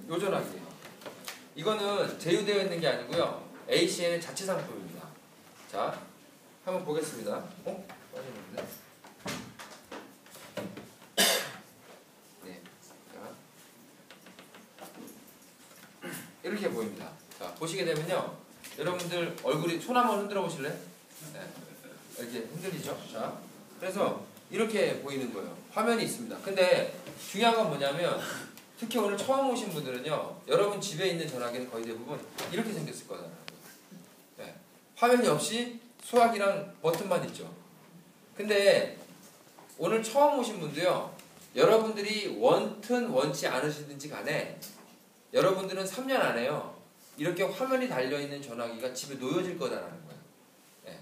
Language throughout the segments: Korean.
요 전화기예요. 이거는 제휴되어 있는 게 아니고요. ACN의 자체 상품입니다. 자, 한번 보겠습니다. 빠졌는데. 네. 자, 이렇게 보입니다. 자, 보시게 되면요. 여러분들 얼굴이 손 한번 흔들어 보실래요? 네. 이렇게 흔들리죠? 자, 그래서 이렇게 보이는 거예요. 화면이 있습니다. 근데 중요한 건 뭐냐면 특히 오늘 처음 오신 분들은요. 여러분 집에 있는 전화기는 거의 대부분 이렇게 생겼을 거잖아요. 네. 화면이 없이 수화기랑 버튼만 있죠. 근데 오늘 처음 오신 분도요. 여러분들이 원튼 원치 않으시든지 간에 여러분들은 3년 안에요. 이렇게 화면이 달려있는 전화기가 집에 놓여질 거다라는 거예요. 네.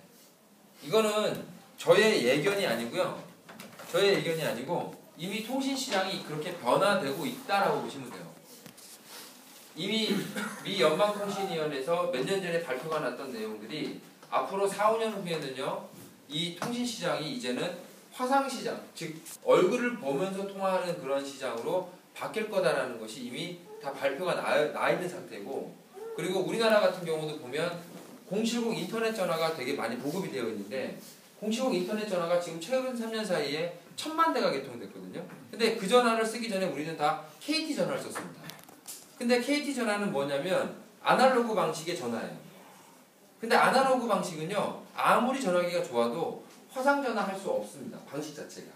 이거는 저의 예견이 아니고요. 저의 예견이 아니고 이미 통신시장이 그렇게 변화되고 있다라고 보시면 돼요. 이미 미 연방통신위원회에서 몇 년 전에 발표가 났던 내용들이 앞으로 4, 5년 후에는요. 이 통신시장이 이제는 화상시장, 즉 얼굴을 보면서 통화하는 그런 시장으로 바뀔 거다라는 것이 이미 다 발표가 나 있는 상태고, 그리고 우리나라 같은 경우도 보면 070 인터넷 전화가 되게 많이 보급이 되어 있는데 070 인터넷 전화가 지금 최근 3년 사이에 1000만 대가 개통됐거든요. 근데 그 전화를 쓰기 전에 우리는 다 KT 전화를 썼습니다. 근데 KT 전화는 뭐냐면 아날로그 방식의 전화예요. 근데 아날로그 방식은요. 아무리 전화기가 좋아도 화상전화 할 수 없습니다. 방식 자체가.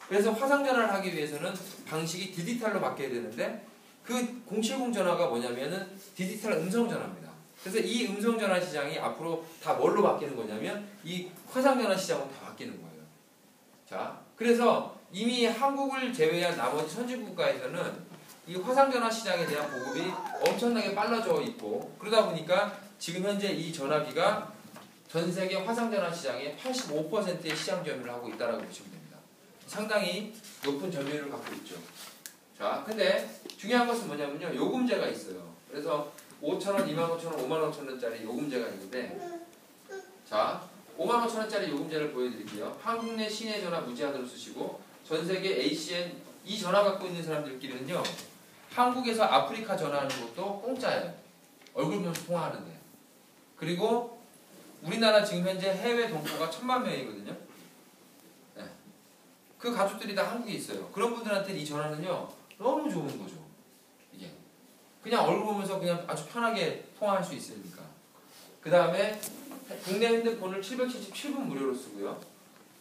그래서 화상전화를 하기 위해서는 방식이 디지털로 바뀌어야 되는데 그 070 전화가 뭐냐면은 디지털 음성전화입니다. 그래서 이 음성전화 시장이 앞으로 다 뭘로 바뀌는 거냐면 이 화상전화 시장으로 다 바뀌는 거예요. 자, 그래서 이미 한국을 제외한 나머지 선진국가에서는 이 화상전화 시장에 대한 보급이 엄청나게 빨라져 있고, 그러다 보니까 지금 현재 이 전화기가 전 세계 화상전화 시장의 85%의 시장 점유를 하고 있다고 보시면 됩니다. 상당히 높은 점유율을 갖고 있죠. 자, 근데 중요한 것은 뭐냐면요. 요금제가 있어요. 그래서 5,000원, 25,000원, 55,000원짜리 요금제가 있는데, 자, 55,000원짜리 요금제를 보여드릴게요. 한국 내 시내 전화 무제한으로 쓰시고 전 세계 ACN 이 전화 갖고 있는 사람들끼리는요. 한국에서 아프리카 전화하는 것도 공짜예요. 얼굴 보면서 통화하는데. 그리고 우리나라 지금 현재 해외 동포가 1000만 명이거든요. 네. 그 가족들이 다 한국에 있어요. 그런 분들한테 이 전화는요. 너무 좋은 거죠. 이게. 그냥 얼굴 보면서 그냥 아주 편하게 통화할 수 있으니까. 그 다음에 국내 핸드폰을 777분 무료로 쓰고요.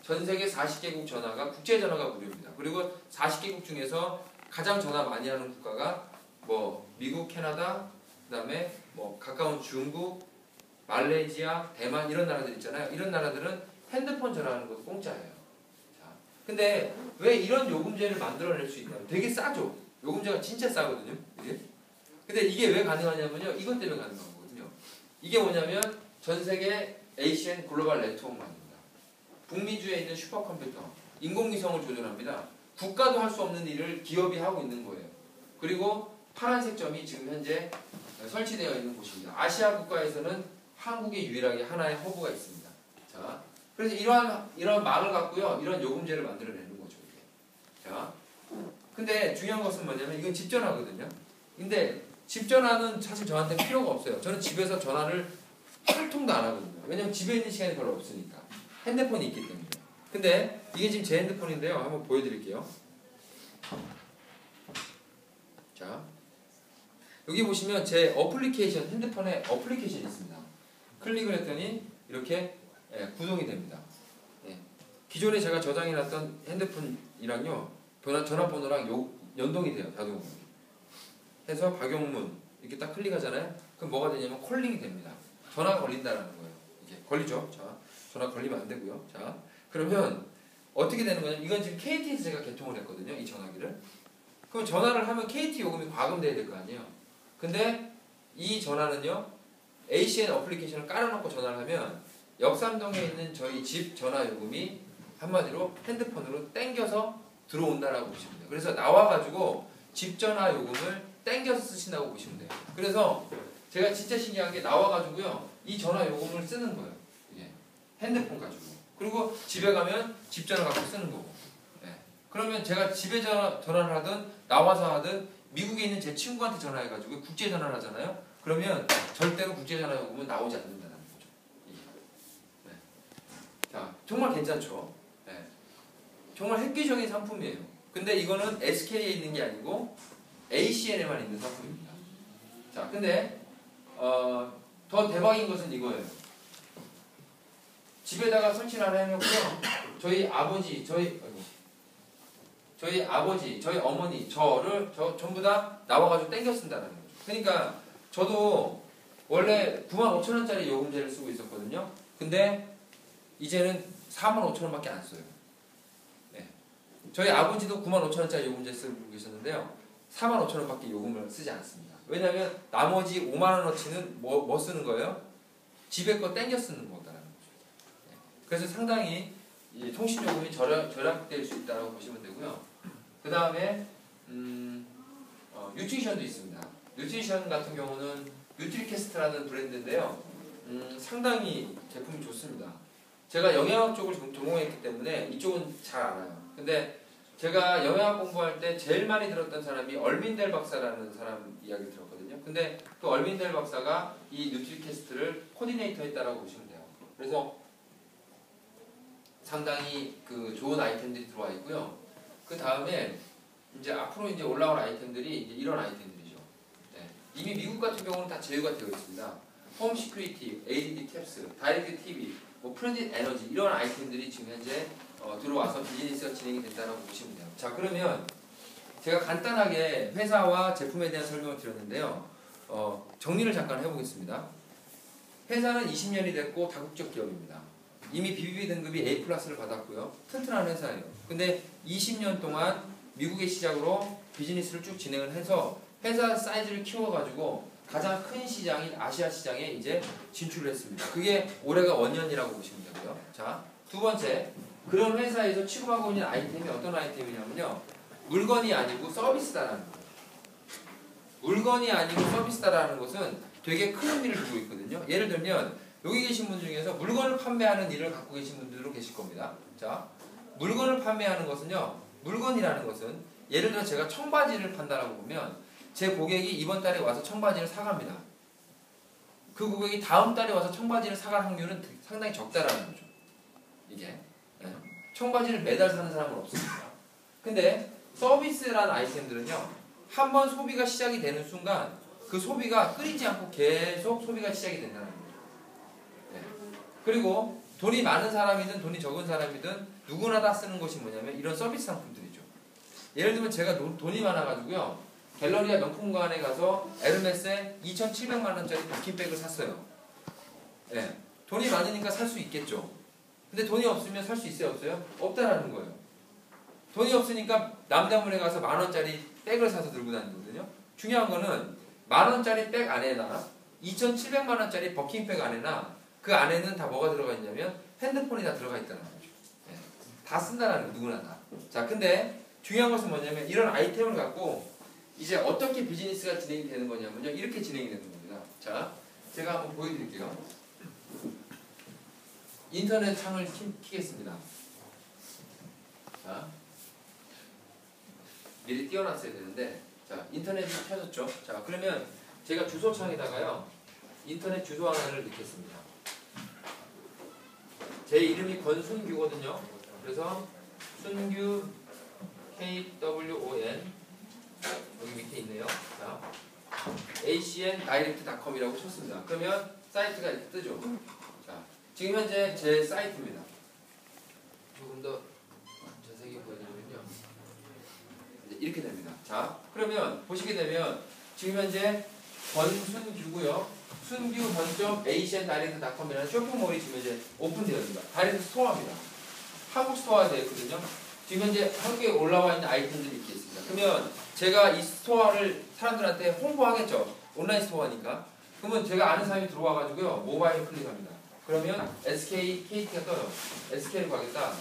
전 세계 40개국 전화가 국제전화가 무료입니다. 그리고 40개국 중에서 가장 전화 많이 하는 국가가 뭐 미국, 캐나다, 그 다음에 뭐 가까운 중국, 말레이시아, 대만 이런 나라들 있잖아요. 이런 나라들은 핸드폰 전화하는 것도 공짜예요. 자, 근데 왜 이런 요금제를 만들어낼 수 있냐면 되게 싸죠. 요금제가 진짜 싸거든요. 이게. 근데 이게 왜 가능하냐면요. 이것 때문에 가능한 거거든요. 이게 뭐냐면 전 세계 ACN 글로벌 네트워크망입니다. 북미주에 있는 슈퍼컴퓨터, 인공위성을 조준합니다. 국가도 할 수 없는 일을 기업이 하고 있는 거예요. 그리고 파란색 점이 지금 현재 설치되어 있는 곳입니다. 아시아 국가에서는 한국에 유일하게 하나의 허브가 있습니다. 자, 그래서 이러한 망을 갖고요, 이런 요금제를 만들어내는 거죠. 이게. 자, 근데 중요한 것은 뭐냐면 이건 집전화거든요. 근데 집전화는 사실 저한테 필요가 없어요. 저는 집에서 전화를 한 통도 안 하거든요. 왜냐면 집에 있는 시간이 별로 없으니까. 핸드폰이 있기 때문에. 근데 이게 지금 제 핸드폰인데요. 한번 보여드릴게요. 자, 여기 보시면 제 어플리케이션, 핸드폰에 어플리케이션이 있습니다. 클릭을 했더니 이렇게 구동이 됩니다. 예. 기존에 제가 저장해놨던 핸드폰이랑요, 전화번호랑 연동이 돼요. 자동으로. 해서 박용문 이렇게 딱 클릭하잖아요. 그럼 뭐가 되냐면 콜링이 됩니다. 전화가 걸린다는 거예요. 이게 걸리죠. 자, 전화 걸리면 안 되고요. 자, 그러면 어떻게 되는 거냐면 이건 지금 KT에서 제가 개통을 했거든요. 이 전화기를. 그럼 전화를 하면 KT 요금이 과금돼야 될 거 아니에요. 근데 이 전화는요. ACN 어플리케이션을 깔아놓고 전화를 하면 역삼동에 있는 저희 집 전화 요금이 한마디로 핸드폰으로 땡겨서 들어온다라고 보시면 돼요. 그래서 나와가지고 집 전화 요금을 땡겨서 쓰신다고 보시면 돼요. 그래서 제가 진짜 신기한 게 나와가지고요. 이 전화 요금을 쓰는 거예요. 예. 핸드폰 가지고. 그리고 집에 가면 집 전화 갖고 쓰는 거고. 예. 그러면 제가 집에 전화를 하든 나와서 하든 미국에 있는 제 친구한테 전화해가지고 국제 전화를 하잖아요. 그러면 절대로 국제 전화 요금은 나오지 않는다는 거죠. 네. 자, 정말 괜찮죠? 네. 정말 획기적인 상품이에요. 근데 이거는 SK에 있는 게 아니고 ACN에만 있는 상품입니다. 자, 근데 더 대박인 것은 이거예요. 집에다가 설치를 하나 해놓고요. 저희 아버지, 저희 어머니, 저를 전부 다 나와가지고 땡겨 쓴다는 거죠. 그러니까 저도 원래 95,000원짜리 요금제를 쓰고 있었거든요. 근데 이제는 45,000원밖에 안 써요. 네. 저희 아버지도 95,000원짜리 요금제 쓰고 계셨는데요. 45,000원밖에 요금을 쓰지 않습니다. 왜냐하면 나머지 5만원어치는 뭐 쓰는 거예요? 집에 거 땡겨 쓰는 거다라는 거죠. 네. 그래서 상당히 이 통신요금이 절약될 수 있다고 보시면 되고요. 그 다음에 뉴트리션도 있습니다. 뉴트리션 같은 경우는 뉴트리캐스트라는 브랜드인데요. 상당히 제품이 좋습니다. 제가 영양학 쪽을 전공했기 때문에 이쪽은 잘 알아요. 근데 제가 영양학 공부할 때 제일 많이 들었던 사람이 얼민델 박사라는 사람 이야기를 들었거든요. 근데 그 얼민델 박사가 이 뉴트리캐스트를 코디네이터 했다라고 보시면 돼요. 그래서 상당히 그 좋은 아이템들이 들어와 있고요. 그 다음에 이제 앞으로 이제 올라올 아이템들이 이제 이런 아이템들이죠. 네. 이미 미국 같은 경우는 다 제휴가 되어 있습니다. 홈 시큐리티, ADD 캡스, 다이렉트 TV, 뭐 프렌디 에너지 이런 아이템들이 지금 현재 들어와서 비즈니스가 진행이 된다고 보시면 돼요. 자, 그러면 제가 간단하게 회사와 제품에 대한 설명을 드렸는데요. 정리를 잠깐 해보겠습니다. 회사는 20년이 됐고 다국적 기업입니다. 이미 BBB 등급이 A+를 받았고요. 튼튼한 회사예요. 근데 20년 동안 미국의 시작으로 비즈니스를 쭉 진행을 해서 회사 사이즈를 키워가지고 가장 큰 시장인 아시아 시장에 이제 진출을 했습니다. 그게 올해가 원년이라고 보시면 되고요. 자, 두 번째, 그런 회사에서 취급하고 있는 아이템이 어떤 아이템이냐면요. 물건이 아니고 서비스다라는 거예요. 물건이 아니고 서비스다라는 것은 되게 큰 의미를 두고 있거든요. 예를 들면 여기 계신 분 중에서 물건을 판매하는 일을 갖고 계신 분들도 계실 겁니다. 자, 물건을 판매하는 것은요. 물건이라는 것은 예를 들어 제가 청바지를 판다라고 보면 제 고객이 이번 달에 와서 청바지를 사갑니다. 그 고객이 다음 달에 와서 청바지를 사갈 확률은 상당히 적다라는 거죠. 이게 청바지를 매달 사는 사람은 없습니다. 근데 서비스라는 아이템들은요. 한번 소비가 시작이 되는 순간 그 소비가 끊이지 않고 계속 소비가 시작이 된다는 거죠. 네. 그리고 돈이 많은 사람이든 돈이 적은 사람이든 누구나 다 쓰는 것이 뭐냐면 이런 서비스 상품들이죠. 예를 들면 제가 돈이 많아가지고요. 갤러리아 명품관에 가서 에르메스에 2,700만원짜리 버킨백을 샀어요. 네. 돈이 많으니까 살 수 있겠죠. 근데 돈이 없으면 살 수 있어요, 없어요? 없다라는 거예요. 돈이 없으니까 남대문에 가서 10,000원짜리 백을 사서 들고 다니거든요. 중요한 거는 10,000원짜리 백 안에나 2,700만원짜리 버킨백 안에나 그 안에는 다 뭐가 들어가 있냐면 핸드폰이 다 들어가 있다는 거죠. 네. 다 쓴다라는 거, 누구나 다. 자, 근데 중요한 것은 뭐냐면 이런 아이템을 갖고 이제 어떻게 비즈니스가 진행이 되는 거냐면요. 이렇게 진행이 되는 겁니다. 자, 제가 한번 보여드릴게요. 인터넷 창을 켜겠습니다. 자, 미리 띄워놨어야 되는데, 자, 인터넷이 켜졌죠. 자, 그러면 제가 주소창에다가요, 인터넷 주소 하나를 넣겠습니다. 제 이름이 권순규거든요. 그래서 순규 KWON 여기 밑에 있네요. 자, acndirect.com이라고 쳤습니다. 그러면 사이트가 이렇게 뜨죠. 자, 지금 현재 제 사이트입니다. 조금 더 자세하게 보여드리면요. 이렇게 됩니다. 자, 그러면 보시게 되면 지금 현재 권순규고요. 순규.acndirect.com이라는 쇼핑몰이 지금 이제 오픈되었습니다. 다이렉트 스토어입니다. 한국 스토어가 되어 있거든요. 지금 현재 한국에 올라와 있는 아이템들이 이렇게 있습니다. 그러면 제가 이 스토어를 사람들한테 홍보하겠죠. 온라인 스토어니까. 그러면 제가 아는 사람이 들어와가지고요. 모바일 클릭합니다. 그러면 SK, KT가 떠요. SK를 가겠다.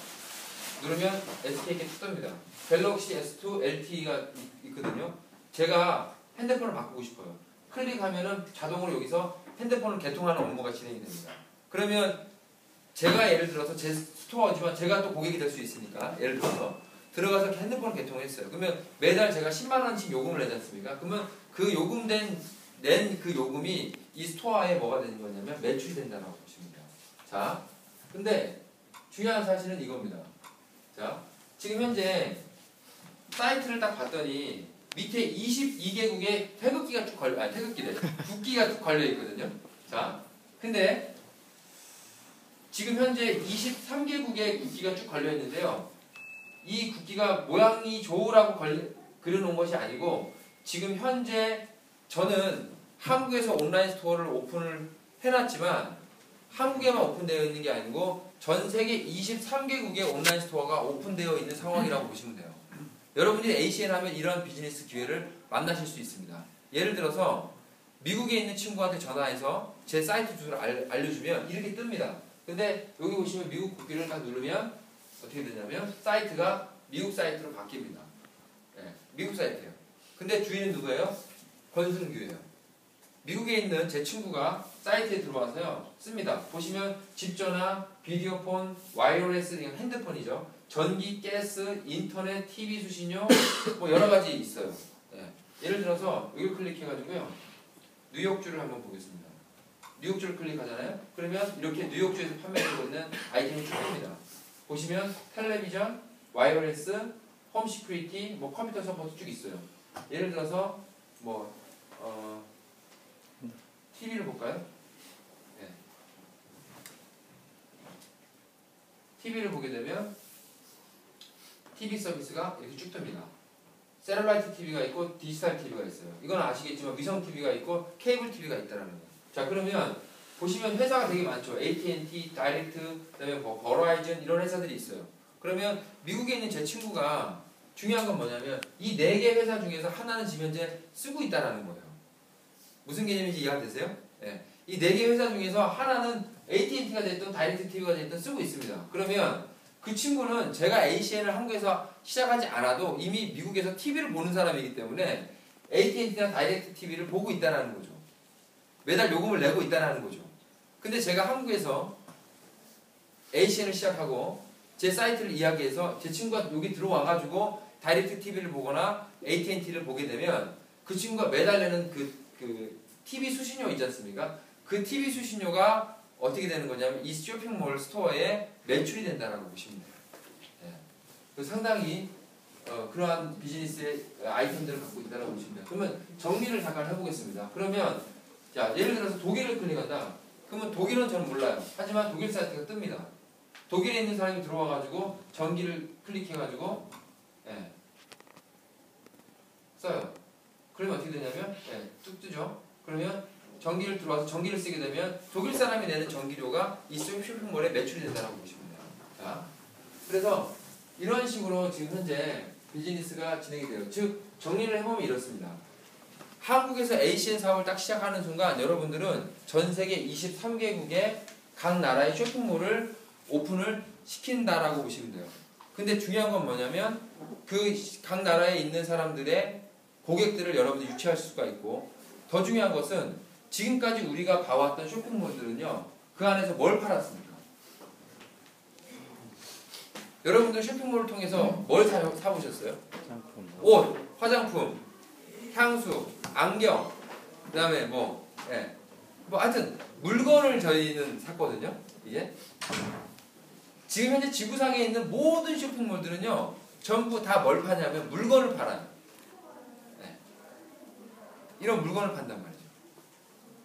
누르면 SK 이렇게 뜹니다. 갤럭시 S2 LTE가 있거든요. 제가 핸드폰을 바꾸고 싶어요. 클릭하면은 자동으로 여기서 핸드폰을 개통하는 업무가 진행이 됩니다. 그러면 제가 예를 들어서 제 스토어지만 제가 또 고객이 될 수 있으니까 예를 들어서 들어가서 핸드폰을 개통했어요. 그러면 매달 제가 10만 원씩 요금을 내지 않습니까? 그러면 그 낸 그 요금이 이 스토어에 뭐가 되는 거냐면 매출이 된다고 보시면 돼요. 자, 근데 중요한 사실은 이겁니다. 자, 지금 현재 사이트를 딱 봤더니 밑에 22개국의 태극기가 쭉 걸려, 국기가 쭉 걸려 있거든요. 자, 근데 지금 현재 23개국의 국기가 쭉 걸려 있는데요. 이 국기가 모양이 좋으라고 그려놓은 것이 아니고 지금 현재 저는 한국에서 온라인 스토어를 오픈을 해놨지만 한국에만 오픈되어 있는 게 아니고 전 세계 23개국의 온라인 스토어가 오픈되어 있는 상황이라고 보시면 돼요. 여러분들이 ACN 하면 이런 비즈니스 기회를 만나실 수 있습니다. 예를 들어서 미국에 있는 친구한테 전화해서 제 사이트 주소를 알려주면 이렇게 뜹니다. 근데 여기 보시면 미국 국기를 딱 누르면 어떻게 되냐면 사이트가 미국 사이트로 바뀝니다. 네, 미국 사이트예요. 근데 주인은 누구예요? 권순규예요. 미국에 있는 제 친구가 사이트에 들어와서요 씁니다. 보시면 집전화, 비디오폰, 와이어리스, 핸드폰이죠. 전기, 가스, 인터넷, TV 수신료 뭐 여러 가지 있어요. 네. 예를 들어서 여기 클릭해가지고요 뉴욕주를 한번 보겠습니다. 뉴욕주를 클릭하잖아요. 그러면 이렇게 뉴욕주에서 판매되고 있는 아이템이 쭉 뜹니다. 보시면 텔레비전, 와이어리스, 홈 시큐리티, 뭐 컴퓨터 서포트 쭉 있어요. 예를 들어서 뭐 TV를 볼까요? 네. TV를 보게 되면 TV 서비스가 이렇게 쭉 뜹니다. 셀룰라이트 TV가 있고 디지털 TV가 있어요. 이건 아시겠지만 위성 TV가 있고 케이블 TV가 있다는 거예요. 자, 그러면 보시면 회사가 되게 많죠. AT&T, 다이렉트, 그다음에 뭐 버라이즌 이런 회사들이 있어요. 그러면 미국에 있는 제 친구가 중요한 건 뭐냐면 이 4개 회사 중에서 하나는 지금 현재 쓰고 있다는 거예요. 무슨 개념인지 이해가 되세요? 네. 이 4개 회사 중에서 하나는 AT&T가 됐든 다이렉트 TV가 됐든 쓰고 있습니다. 그러면 그 친구는 제가 ACN을 한국에서 시작하지 않아도 이미 미국에서 TV를 보는 사람이기 때문에 AT&T나 다이렉트 TV를 보고 있다는 거죠. 매달 요금을 내고 있다는 거죠. 근데 제가 한국에서 ACN을 시작하고 제 사이트를 이야기해서 제 친구가 여기 들어와가지고 다이렉트 TV를 보거나 AT&T를 보게 되면 그 친구가 매달 내는 그 TV 수신료 있지 않습니까? 그 TV 수신료가 어떻게 되는 거냐면 이 쇼핑몰 스토어에 매출이 된다라고 보시면 돼요. 네. 상당히 그러한 비즈니스의 아이템들을 갖고 있다라고 보시면 돼요. 그러면 정리를 잠깐 해보겠습니다. 그러면 자, 예를 들어서 독일을 클릭한다. 그러면 독일은 저는 몰라요. 하지만 독일 사이트가 뜹니다. 독일에 있는 사람이 들어와가지고 전기를 클릭해가지고 써요. 그러면 어떻게 되냐면 뚝 뜨죠. 그러면 전기를 들어와서 전기를 쓰게 되면 독일 사람이 내는 전기료가 이 쇼핑몰에 매출이 된다고 보시면 돼요. 자, 그래서 이런 식으로 지금 현재 비즈니스가 진행이 돼요. 즉 정리를 해보면 이렇습니다. 한국에서 ACN 사업을 딱 시작하는 순간 여러분들은 전 세계 23개국의 각 나라의 쇼핑몰을 오픈을 시킨다라고 보시면 돼요. 근데 중요한 건 뭐냐면 그 각 나라에 있는 사람들의 고객들을 여러분들이 유치할 수가 있고 더 중요한 것은 지금까지 우리가 봐왔던 쇼핑몰들은요 그 안에서 뭘 팔았습니까? 여러분들 쇼핑몰을 통해서 뭘 사보셨어요? 옷, 화장품, 향수, 안경, 그 다음에 뭐 하여튼 물건을 저희는 샀거든요. 이게 지금 현재 지구상에 있는 모든 쇼핑몰들은요 전부 다 뭘 파냐면 물건을 팔아요. 이런 물건을 판단 말이죠.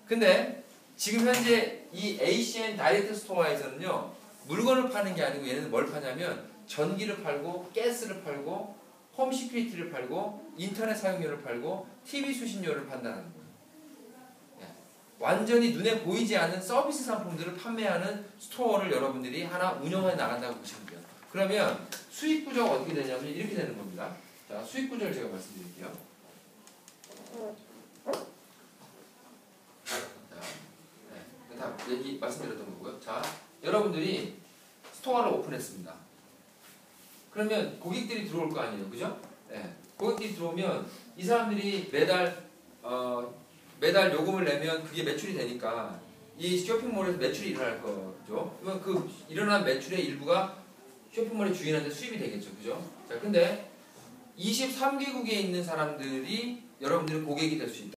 근데 지금 현재 이 ACN 다이렉트 스토어에서는요 물건을 파는 게 아니고 얘네는 뭘 파냐면 전기를 팔고 가스를 팔고 홈 시큐리티를 팔고 인터넷 사용료를 팔고 TV 수신료를 판다는 거예요. 완전히 눈에 보이지 않는 서비스 상품들을 판매하는 스토어를 여러분들이 하나 운영해 나간다고 보시면 돼요. 그러면 수익 구조가 어떻게 되냐면 이렇게 되는 겁니다. 자, 수익 구조를 제가 말씀드릴게요. 다 얘기 말씀드렸던 거고요. 자, 여러분들이 스토어를 오픈했습니다. 그러면 고객들이 들어올 거 아니에요, 그죠? 고객들이 들어오면 이 사람들이 매달 요금을 내면 그게 매출이 되니까 이 쇼핑몰에서 매출이 일어날 거죠. 그러면 그 일어난 매출의 일부가 쇼핑몰의 주인한테 수입이 되겠죠. 그죠? 자, 근데 23개국에 있는 사람들이 여러분들의 고객이 될 수 있다.